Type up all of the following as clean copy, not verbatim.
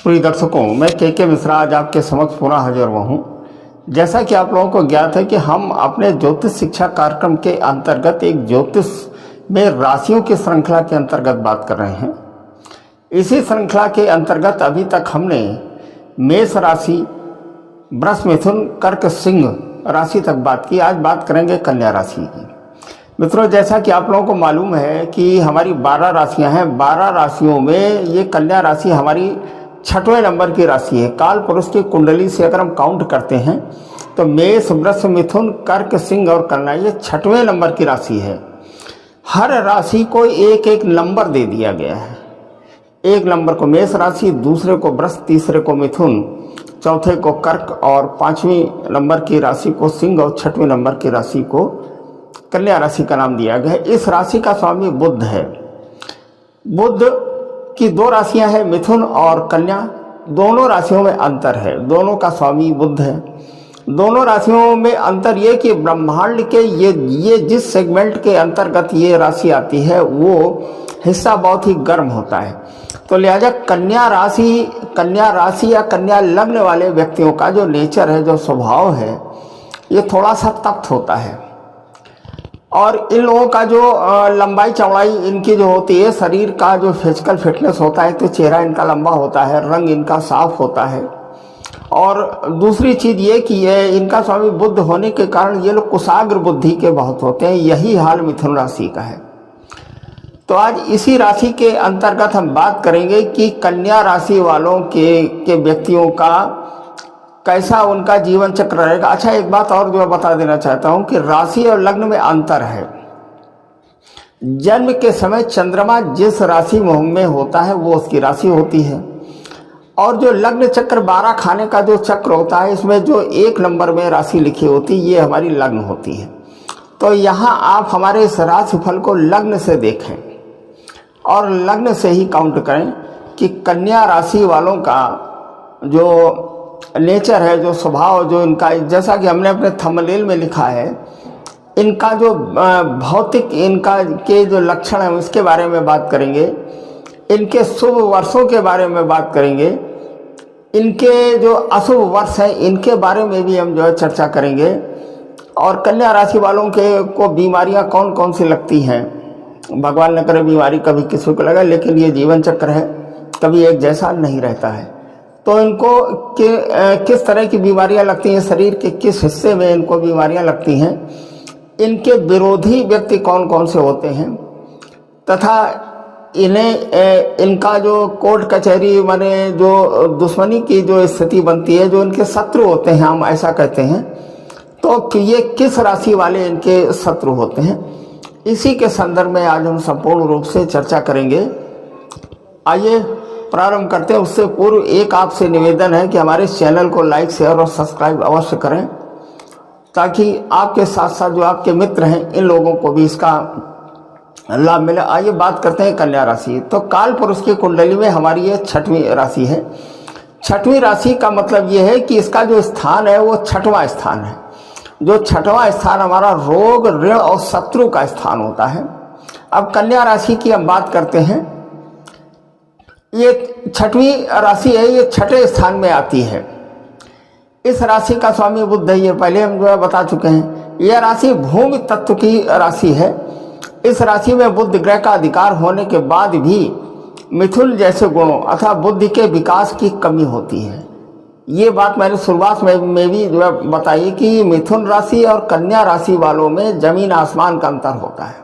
प्रिय दर्शकों, मैं के मिश्रा आज आपके समक्ष पुनः हाजिर हुआ हूँ। जैसा कि आप लोगों को ज्ञात है कि हम अपने ज्योतिष शिक्षा कार्यक्रम के अंतर्गत एक ज्योतिष में राशियों की श्रृंखला के अंतर्गत बात कर रहे हैं। इसी श्रृंखला के अंतर्गत अभी तक हमने मेष राशि, वृष, मिथुन, कर्क, सिंह राशि तक बात की। आज बात करेंगे कन्या राशि की। मित्रों, जैसा कि आप लोगों को मालूम है कि हमारी 12 राशियां हैं। 12 राशियों में ये कन्या राशि हमारी 6वें नंबर की राशि है। काल पुरुष की कुंडली से अगर हम काउंट करते हैं तो मेष, वृष, मिथुन, कर्क, सिंह और कन्या ये 6वें नंबर की राशि है। हर राशि को एक एक नंबर दे दिया गया है। एक नंबर को मेष राशि, दूसरे को वृष, तीसरे को मिथुन, चौथे को कर्क और 5वीं नंबर की राशि को सिंह और 6वें नंबर की राशि को कन्या राशि का नाम दिया गया है। इस राशि का स्वामी बुध है। बुध की 2 राशियां हैं, मिथुन और कन्या। दोनों राशियों में अंतर है। दोनों का स्वामी बुध है। दोनों राशियों में अंतर ये कि ब्रह्मांड के ये जिस सेगमेंट के अंतर्गत ये राशि आती है वो हिस्सा बहुत ही गर्म होता है। तो लिहाजा कन्या राशि या कन्या लग्न वाले व्यक्तियों का जो नेचर है, जो स्वभाव है, ये थोड़ा सा तप्त होता है। और इन लोगों का जो लंबाई चौड़ाई इनकी जो होती है, शरीर का जो फिजिकल फिटनेस होता है, तो चेहरा इनका लंबा होता है, रंग इनका साफ होता है। और दूसरी चीज़ ये कि ये इनका स्वामी बुध होने के कारण ये लोग कुशाग्र बुद्धि के बहुत होते हैं। यही हाल मिथुन राशि का है। तो आज इसी राशि के अंतर्गत हम बात करेंगे कि कन्या राशि वालों के व्यक्तियों का कैसा उनका जीवन चक्र रहेगा। अच्छा, एक बात और जो बता देना चाहता हूं कि राशि और लग्न में अंतर है। जन्म के समय चंद्रमा जिस राशि में होता है वो उसकी राशि होती है। और जो लग्न चक्र 12 खाने का जो चक्र होता है, इसमें जो 1 नंबर में राशि लिखी होती है, ये हमारी लग्न होती है। तो यहाँ आप हमारे इस राशिफल को लग्न से देखें और लग्न से ही काउंट करें कि कन्या राशि वालों का जो नेचर है, जो स्वभाव, जो इनका, जैसा कि हमने अपने थंबनेल में लिखा है, इनका जो भौतिक इनका के जो लक्षण है उसके बारे में बात करेंगे। इनके शुभ वर्षों के बारे में बात करेंगे। इनके जो अशुभ वर्ष हैं इनके बारे में भी हम जो है चर्चा करेंगे। और कन्या राशि वालों को बीमारियां कौन कौन सी लगती हैं। भगवान न करे बीमारी कभी किसी को लगा, लेकिन ये जीवन चक्र है, कभी एक जैसा नहीं रहता है। तो इनको किस तरह की बीमारियां लगती हैं, शरीर के किस हिस्से में इनको बीमारियां लगती हैं, इनके विरोधी व्यक्ति कौन कौन से होते हैं, तथा इनका जो कोर्ट कचहरी माने जो दुश्मनी की जो स्थिति बनती है, जो इनके शत्रु होते हैं, हम ऐसा कहते हैं, तो ये किस राशि वाले इनके शत्रु होते हैं, इसी के संदर्भ में आज हम संपूर्ण रूप से चर्चा करेंगे। आइए प्रारंभ करते हैं। उससे पूर्व एक आपसे निवेदन है कि हमारे चैनल को लाइक, शेयर और सब्सक्राइब अवश्य करें, ताकि आपके साथ साथ जो आपके मित्र हैं इन लोगों को भी इसका लाभ मिले। आइए बात करते हैं कन्या राशि। तो काल पुरुष की कुंडली में हमारी ये 6वीं राशि है। 6वीं राशि का मतलब ये है कि इसका जो स्थान है वो 6वां स्थान है। जो 6वां स्थान हमारा रोग, ऋण और शत्रु का स्थान होता है। अब कन्या राशि की हम बात करते हैं। ये 6वीं राशि है, ये 6ठे स्थान में आती है। इस राशि का स्वामी बुध है, ये पहले हम जो है बता चुके हैं। यह राशि भूमि तत्व की राशि है। इस राशि में बुध ग्रह का अधिकार होने के बाद भी मिथुन जैसे गुणों अथवा बुद्धि के विकास की कमी होती है। ये बात मैंने शुरुआत में भी जो है बताई कि मिथुन राशि और कन्या राशि वालों में जमीन आसमान का अंतर होता है।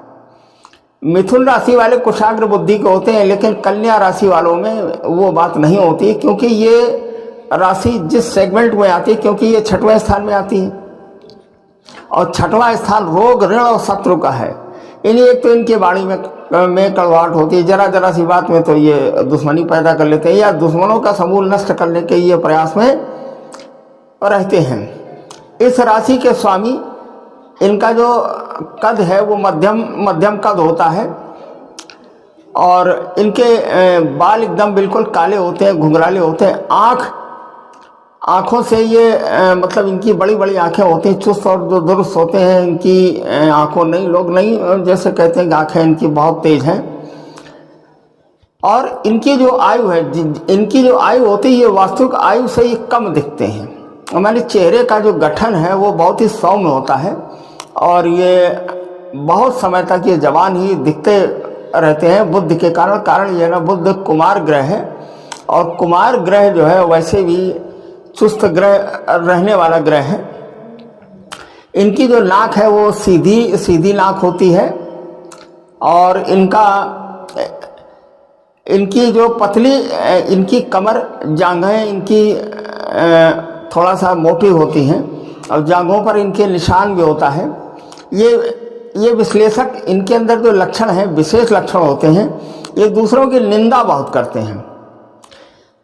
मिथुन राशि वाले कुशाग्र बुद्धि के होते हैं, लेकिन कन्या राशि वालों में वो बात नहीं होती, क्योंकि ये राशि जिस सेगमेंट में आती है, क्योंकि ये 6वें स्थान में आती है और 6वां स्थान रोग, ऋण और शत्रु का है। इन्हीं एक तो इनके वाणी में कड़वाहट होती है, जरा सी बात में तो ये दुश्मनी पैदा कर लेते हैं या दुश्मनों का समूल नष्ट करने के ये प्रयास में रहते हैं। इस राशि के स्वामी, इनका जो कद है वो मध्यम कद होता है और इनके बाल एकदम बिल्कुल काले होते हैं, घुंघराले होते हैं। आँखों से ये मतलब इनकी बड़ी बड़ी आँखें होती हैं, चुस्त और जो दुरुस्त होते हैं इनकी आँखों, नहीं लोग नहीं जैसे कहते हैं कि आँखें इनकी बहुत तेज हैं। और इनकी जो आयु है, इनकी जो आयु होती है ये वास्तविक आयु से ये कम दिखते हैं। हमारे चेहरे का जो गठन है वो बहुत ही सौम्य होता है और ये बहुत समय तक ये जवान ही दिखते रहते हैं बुध के कारण ये ना बुध कुमार ग्रह है और कुमार ग्रह जो है वैसे भी चुस्त ग्रह रहने वाला ग्रह है। इनकी जो नाक है वो सीधी नाक होती है और इनकी जो पतली इनकी कमर जांघें इनकी थोड़ा सा मोटी होती हैं और जांघों पर इनके निशान भी होता है। ये विश्लेषक इनके अंदर जो लक्षण हैं, विशेष लक्षण होते हैं, ये दूसरों की निंदा बहुत करते हैं।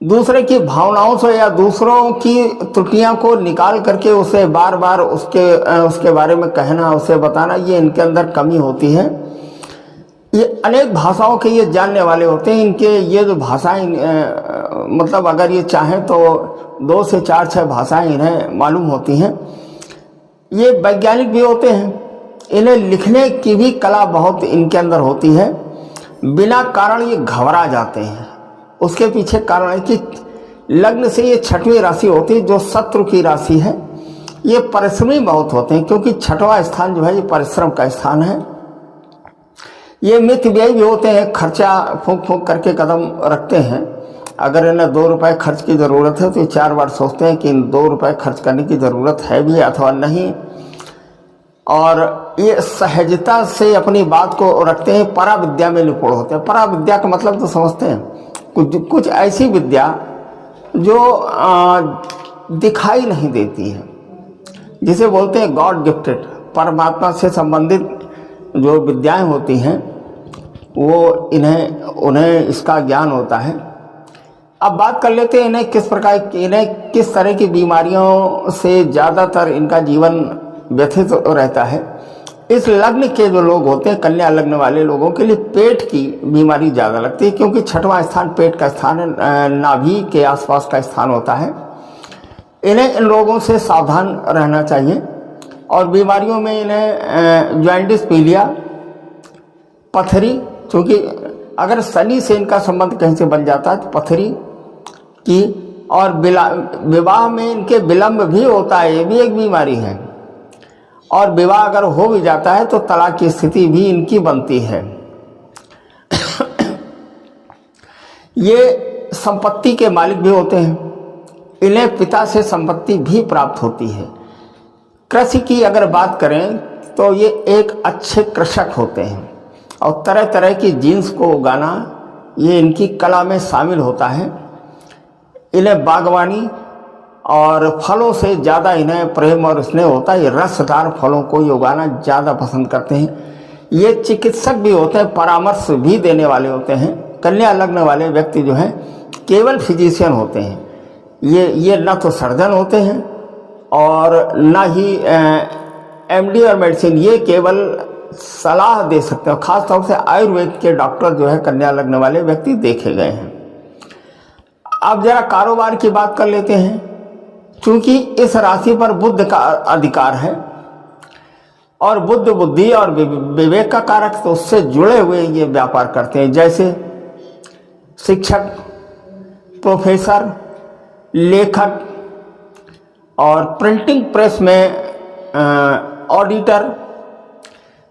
दूसरे की भावनाओं से या दूसरों की त्रुटियां को निकाल करके उसे बार बार उसके बारे में कहना, उसे बताना, ये इनके अंदर कमी होती है। ये अनेक भाषाओं के ये जानने वाले होते हैं। इनके ये जो भाषाएं मतलब अगर ये चाहें तो 2 से 4-6 भाषाएं इन्हें मालूम होती हैं। ये वैज्ञानिक भी होते हैं। इन्हें लिखने की भी कला बहुत इनके अंदर होती है। बिना कारण ये घबरा जाते हैं। उसके पीछे कारण है कि लग्न से ये 6वीं राशि होती है जो शत्रु की राशि है। ये परिश्रमी बहुत होते हैं क्योंकि 6वां स्थान जो है ये परिश्रम का स्थान है। ये मित व्यय भी होते हैं, खर्चा फूंक करके कदम रखते हैं। अगर इन्हें 2 रुपए खर्च की ज़रूरत है तो ये 4 बार सोचते हैं कि इन 2 रुपए खर्च करने की ज़रूरत है भी अथवा नहीं। और ये सहजता से अपनी बात को रखते हैं। परा विद्या में निपुण होते हैं। परा विद्या का मतलब तो समझते हैं, कुछ ऐसी विद्या जो दिखाई नहीं देती है, जिसे बोलते हैं गॉड गिफ्टेड। परमात्मा से संबंधित जो विद्याएं होती हैं वो उन्हें इसका ज्ञान होता है। अब बात कर लेते हैं इन्हें किस तरह की बीमारियों से ज़्यादातर इनका जीवन व्यथित रहता है। इस लग्न के जो लोग होते हैं, कन्या लग्न वाले लोगों के लिए पेट की बीमारी ज़्यादा लगती है क्योंकि 6वां स्थान पेट का स्थान है, नाभि के आसपास का स्थान होता है। इन्हें इन रोगों से सावधान रहना चाहिए। और बीमारियों में इन्हें जॉइंटिस, पीलिया, पथरी, क्योंकि अगर शनि से इनका संबंध कहीं से बन जाता है तो पथरी की, और विवाह में इनके विलंब भी होता है, ये भी एक बीमारी है। और विवाह अगर हो भी जाता है तो तलाक की स्थिति भी इनकी बनती है। ये संपत्ति के मालिक भी होते हैं। इन्हें पिता से संपत्ति भी प्राप्त होती है। कृषि की अगर बात करें तो ये एक अच्छे कृषक होते हैं और तरह तरह की जीन्स को उगाना ये इनकी कला में शामिल होता है। इन्हें बागवानी और फलों से ज़्यादा इन्हें प्रेम और स्नेह होता है। ये रसदार फलों को ही उगाना ज़्यादा पसंद करते हैं। ये चिकित्सक भी होते हैं, परामर्श भी देने वाले होते हैं। कन्या लग्न वाले व्यक्ति जो हैं केवल फिजिशियन होते हैं। ये न तो सर्जन होते हैं और न ही एमडी और मेडिसिन, ये केवल सलाह दे सकते हैं। खास तौर से आयुर्वेद के डॉक्टर जो है कन्या लग्न वाले व्यक्ति देखे गए हैं। अब जरा कारोबार की बात कर लेते हैं। क्योंकि इस राशि पर बुध का अधिकार है और बुध बुद्धि और विवेक का कारक, तो उससे जुड़े हुए ये व्यापार करते हैं, जैसे शिक्षक, प्रोफेसर, लेखक और प्रिंटिंग प्रेस में ऑडिटर,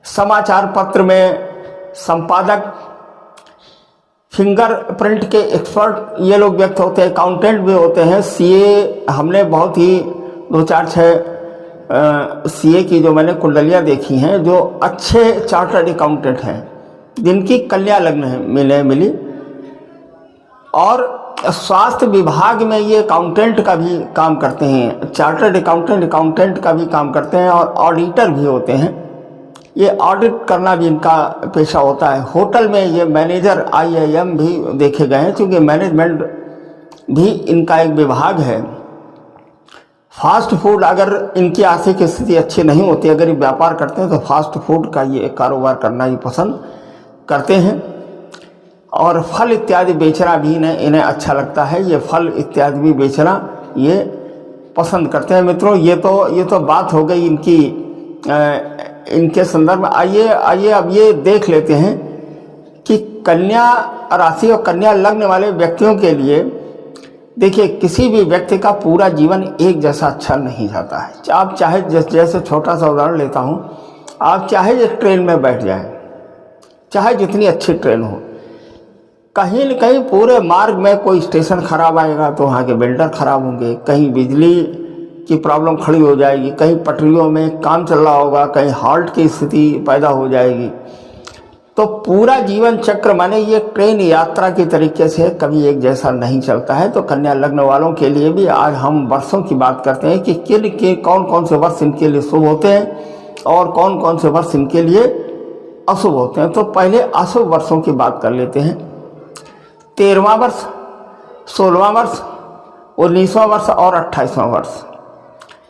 समाचार पत्र में संपादक, फिंगर प्रिंट के एक्सपर्ट ये लोग व्यक्त होते हैं। अकाउंटेंट भी होते हैं। सीए, हमने बहुत ही 2-4-6 सीए की जो मैंने कुंडलियाँ देखी हैं, जो अच्छे चार्टर्ड अकाउंटेंट हैं जिनकी कन्या लग्न है मिली। और स्वास्थ्य विभाग में ये अकाउंटेंट का भी काम करते हैं, चार्टर्ड अकाउंटेंट का भी काम करते हैं और ऑडिटर भी होते हैं। ये ऑडिट करना भी इनका पेशा होता है। होटल में ये मैनेजर IIM भी देखे गए हैं, क्योंकि मैनेजमेंट भी इनका एक विभाग है। फास्ट फूड, अगर इनकी आर्थिक स्थिति अच्छी नहीं होती, अगर ये व्यापार करते हैं तो फास्ट फूड का ये कारोबार करना ही पसंद करते हैं। और फल इत्यादि बेचना भी इन्हें अच्छा लगता है। ये फल इत्यादि भी बेचना ये पसंद करते हैं। मित्रों, ये तो बात हो गई इनके संदर्भ में। आइए अब ये देख लेते हैं कि कन्या राशि और कन्या लग्न वाले व्यक्तियों के लिए देखिए, किसी भी व्यक्ति का पूरा जीवन एक जैसा अच्छा नहीं जाता है। आप चाहे जैसे छोटा सा उदाहरण लेता हूँ, आप चाहे एक ट्रेन में बैठ जाएं, चाहे जितनी अच्छी ट्रेन हो, कहीं न कहीं पूरे मार्ग में कोई स्टेशन खराब आएगा तो वहाँ के बिल्डर खराब होंगे, कहीं बिजली की प्रॉब्लम खड़ी हो जाएगी, कहीं पटरियों में काम चल रहा होगा, कहीं हॉल्ट की स्थिति पैदा हो जाएगी। तो पूरा जीवन चक्र माने ये ट्रेन यात्रा की तरीके से कभी एक जैसा नहीं चलता है। तो कन्या लग्न वालों के लिए भी आज हम वर्षों की बात करते हैं कि कौन कौन से वर्ष इनके लिए शुभ होते हैं और कौन कौन से वर्ष इनके लिए अशुभ होते हैं। तो पहले अशुभ वर्षों की बात कर लेते हैं। 13वां वर्ष, 16वां वर्ष, 19वां वर्ष और 28वां वर्ष।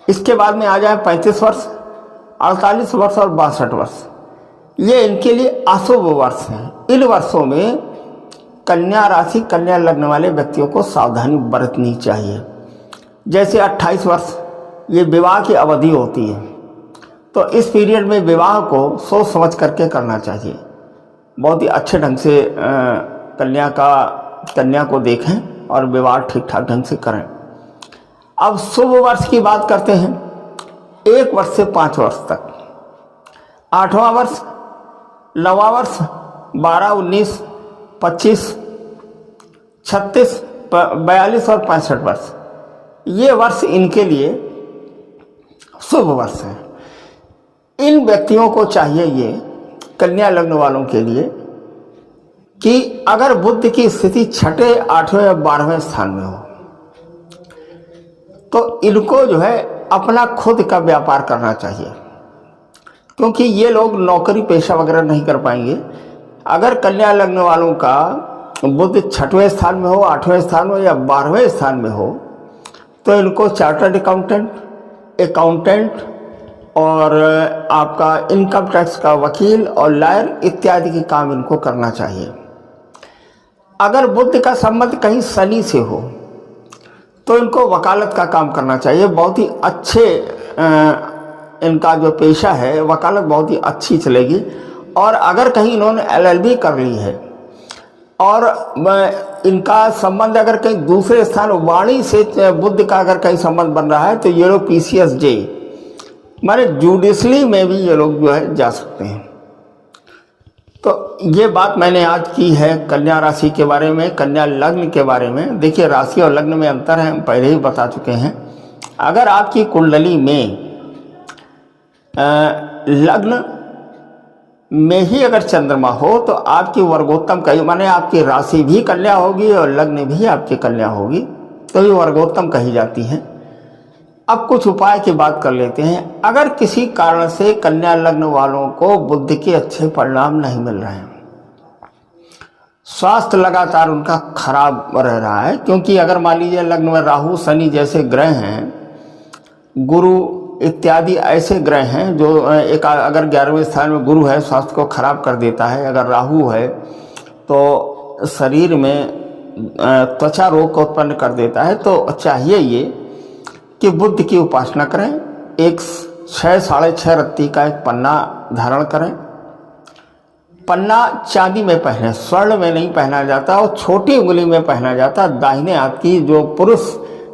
इसके बाद में आ जाए 35 वर्ष, 48 वर्ष और 62 वर्ष। ये इनके लिए अशुभ वर्ष हैं। इन वर्षों में कन्या राशि कन्या लग्न वाले व्यक्तियों को सावधानी बरतनी चाहिए। जैसे 28 वर्ष ये विवाह की अवधि होती है, तो इस पीरियड में विवाह को सोच समझ करके करना चाहिए। बहुत ही अच्छे ढंग से कन्या को देखें और विवाह ठीक ठाक ढंग से करें। अब शुभ वर्ष की बात करते हैं। 1 वर्ष से 5 वर्ष तक, 8वां वर्ष, 9वां वर्ष, 12, 19, 25, 36, 42 और 65 वर्ष, ये वर्ष इनके लिए शुभ वर्ष है। इन व्यक्तियों को चाहिए, ये कन्या लग्न वालों के लिए, कि अगर बुध की स्थिति 6, 8वें या 12वें स्थान में हो तो इनको जो है अपना खुद का व्यापार करना चाहिए, क्योंकि ये लोग नौकरी पेशा वगैरह नहीं कर पाएंगे। अगर कन्या लग्न वालों का बुध 6वें स्थान में हो, 8वें स्थान में या 12वें स्थान में हो तो इनको चार्टर्ड अकाउंटेंट और आपका इनकम टैक्स का वकील और लॉयर इत्यादि के काम इनको करना चाहिए। अगर बुध का संबंध कहीं शनि से हो तो इनको वकालत का काम करना चाहिए। बहुत ही अच्छे इनका जो पेशा है वकालत बहुत ही अच्छी चलेगी। और अगर कहीं इन्होंने LLB कर ली है और इनका संबंध अगर कहीं दूसरे स्थान वाणी से बुध का अगर कहीं संबंध बन रहा है तो ये लोग PCSJ माने जुडिशली में भी ये लोग जो है जा सकते हैं। तो ये बात मैंने आज की है कन्या राशि के बारे में, कन्या लग्न के बारे में। देखिए, राशि और लग्न में अंतर है, हम पहले ही बता चुके हैं। अगर आपकी कुंडली में लग्न में ही अगर चंद्रमा हो तो आपकी वर्गोत्तम कही माने आपकी राशि भी कन्या होगी और लग्न भी आपकी कन्या होगी, तो ये वर्गोत्तम कही जाती है। अब कुछ उपाय की बात कर लेते हैं। अगर किसी कारण से कन्या लग्न वालों को बुद्धि के अच्छे परिणाम नहीं मिल रहे हैं, स्वास्थ्य लगातार उनका खराब रह रहा है, क्योंकि अगर मान लीजिए लग्न में राहु शनि जैसे ग्रह हैं, गुरु इत्यादि ऐसे ग्रह हैं जो एक अगर 11वें स्थान में गुरु है स्वास्थ्य को खराब कर देता है, अगर राहु है तो शरीर में त्वचा रोग को उत्पन्न कर देता है। तो चाहिए ये कि बुध की उपासना करें। एक 6, 6.5 रत्ती का एक पन्ना धारण करें। पन्ना चांदी में पहने, स्वर्ण में नहीं पहना जाता और छोटी उंगली में पहना जाता। दाहिने हाथ की जो पुरुष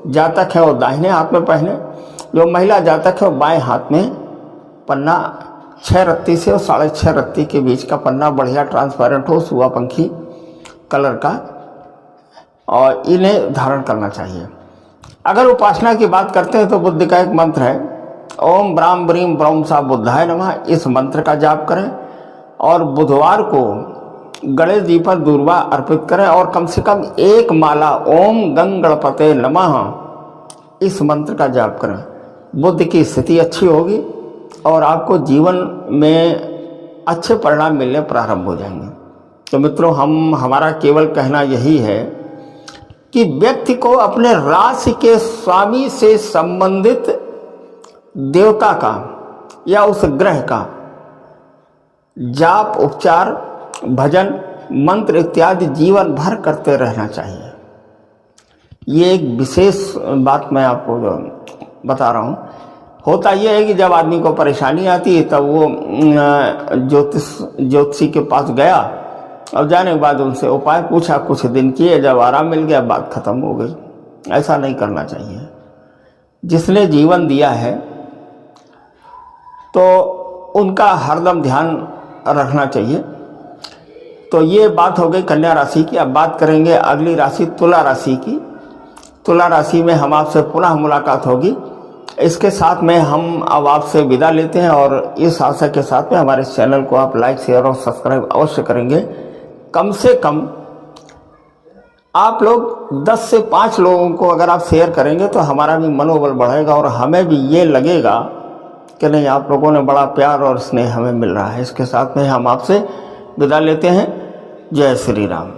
जातक है वो दाहिने हाथ में पहने, जो महिला जातक है वो बाएं हाथ में पन्ना 6 रत्ती से और 6.5 रत्ती के बीच का पन्ना बढ़िया ट्रांसपेरेंट हो, सुआ पंखी कलर का, और इन्हें धारण करना चाहिए। अगर उपासना की बात करते हैं तो बुद्ध का एक मंत्र है, ओम ब्राह्म ब्रीम ब्रह्म सा बुद्धाय नमः। इस मंत्र का जाप करें और बुधवार को गणेश जी पर दूर्वा अर्पित करें और कम से कम 1 माला ओम गंग गणपते नमः इस मंत्र का जाप करें। बुद्ध की स्थिति अच्छी होगी और आपको जीवन में अच्छे परिणाम मिलने प्रारंभ हो जाएंगे। तो मित्रों, हमारा केवल कहना यही है कि व्यक्ति को अपने राशि के स्वामी से संबंधित देवता का या उस ग्रह का जाप, उपचार, भजन, मंत्र इत्यादि जीवन भर करते रहना चाहिए। ये एक विशेष बात मैं आपको बता रहा हूँ। होता यह है कि जब आदमी को परेशानी आती है तब वो ज्योतिषी के पास गया अब जाने के बाद उनसे उपाय पूछा, कुछ दिन किए, जब आराम मिल गया बात खत्म हो गई। ऐसा नहीं करना चाहिए। जिसने जीवन दिया है तो उनका हरदम ध्यान रखना चाहिए। तो ये बात हो गई कन्या राशि की। अब बात करेंगे अगली राशि तुला राशि की। तुला राशि में हम आपसे पुनः मुलाकात होगी। इसके साथ में हम अब आपसे विदा लेते हैं और इस आशा के साथ में हमारे चैनल को आप लाइक, शेयर और सब्सक्राइब अवश्य करेंगे। कम से कम आप लोग 10 से 5 लोगों को अगर आप शेयर करेंगे तो हमारा भी मनोबल बढ़ेगा और हमें भी ये लगेगा कि नहीं, आप लोगों ने बड़ा प्यार और स्नेह हमें मिल रहा है। इसके साथ में हम आपसे विदा लेते हैं। जय श्री राम।